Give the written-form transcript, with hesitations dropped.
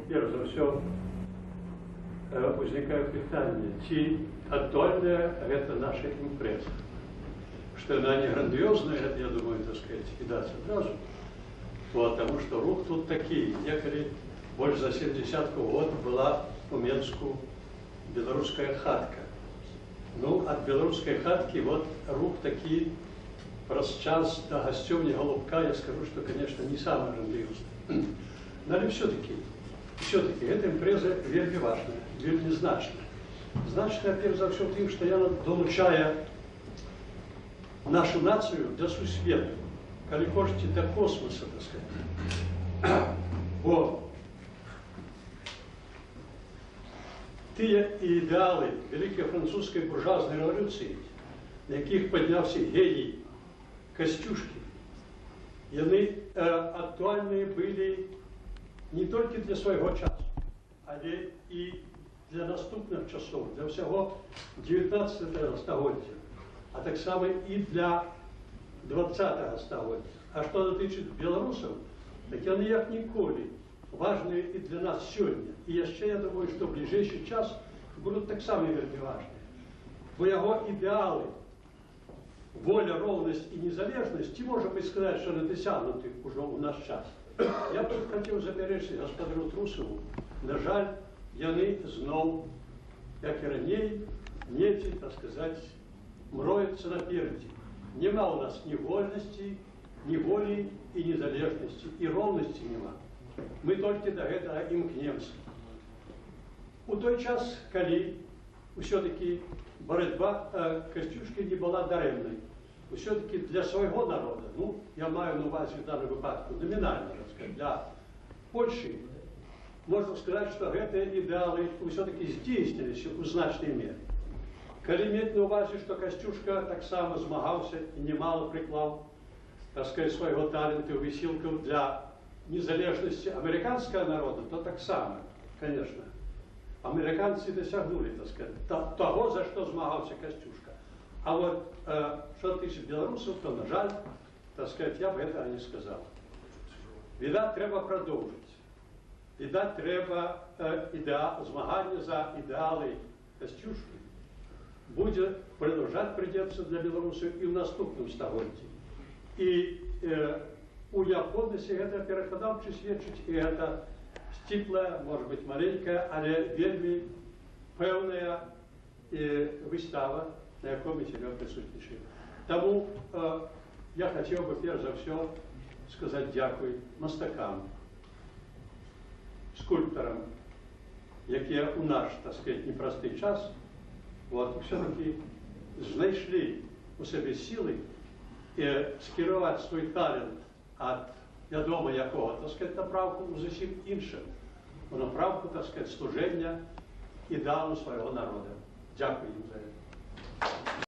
перш за все, возникае пытанне, ці адольная гэта наша імпрэза. Што яна не грандыёзная, гэта, я думаю, так сказать, відаць адразу. Потому что рух тут такі. Некалі больш за 70 год была у Менску беларуская хатка. Ну, ад беларускай хаткі вот рух такі праз час да гасцёўні Голубка, я скажу, что, конечно, не самый грандыёзны. Але все-таки эта імпрэза вельмі важная, вельмі значная. Значная, перш за ўсё, тым, што яна долучае нашу нацыю да сусвету, калі хочаце, да космоса, так сказать. Бо тыя ідэалы вялікай французскай буржуазнай рэвалюцыі, на якіх падняўся геній Касцюшкі, яны актуальныя былі не толькі для свайго часу, але і для наступных часоў, для ўсяго 19 стагоддзя, а таксама і для 20 стагоддзя. А што датычыць беларусаў, так яны як ніколі важныя і для нас сёння. І яшчэ, я думаю, што ў бліжэйшы час будуць таксама вельмі важныя. Бо яго ідэалы, воля, роўнасць і незалежнасць, ці можа быць сказаць, што яны дасягнуты ўжо ў наш час. Я б тут хацеў запярэчыць гаспадару Трусаву. На жаль, яны зноў, як і раней, недзе, так сказаць, мроюцца наперадзе. Нема ў нас ні вольнасці, ні волі і незалежнасці, і роўнасці няма. Мы толькі да гэтага імкнемся. У той час, калі ўсё-такі барацьба Касцюшкі не была дарэмнай, ўсё-такі для свайго народа, ну, я маю на увазе в данном выпадку номінальна, для Польши, можна сказаць, што гэтыя ідэалы ўсё-такі здзейсніліся ў значнай меры. Калі мець на увазе, што Касцюшка таксама змагаўся і немало прыклаў, так сказать, свайго таленту і высілкаў для незалежнасці амерыканскага народа, то таксама, конечно, амерыканцы дасягнули, так сказать, таго, за што змагаўся Касцюшка. А вот што тычыць беларусаў, то, на жаль, так сказать, я б гэтага не сказал. Відаць, трэба прадоўжыць. Відаць, трэба змаганне за ідэалы Касцюшкі будзе продолжать придется для беларусаў і ў наступным стагоддзі. І у неабходнасці гэта пераканаўча сведчыць, і гэта сціплая, может быть, маленькая, але вельмі пэўная выстава, на якой мы цяпер прысутнічаем. Таму я хацеў бы перш за ўсё сказаць дзякуй мастакам, скульптарам, якія ў наш, так сказать, непросты час все-таки знайшлі у сабе сілы скіраваць свой талент ад вядома якога, так сказать, напрамку зусім іншым, у напрамку, так сказать, служэння ідэалу свайго народа. Дзякуй ім за гэта.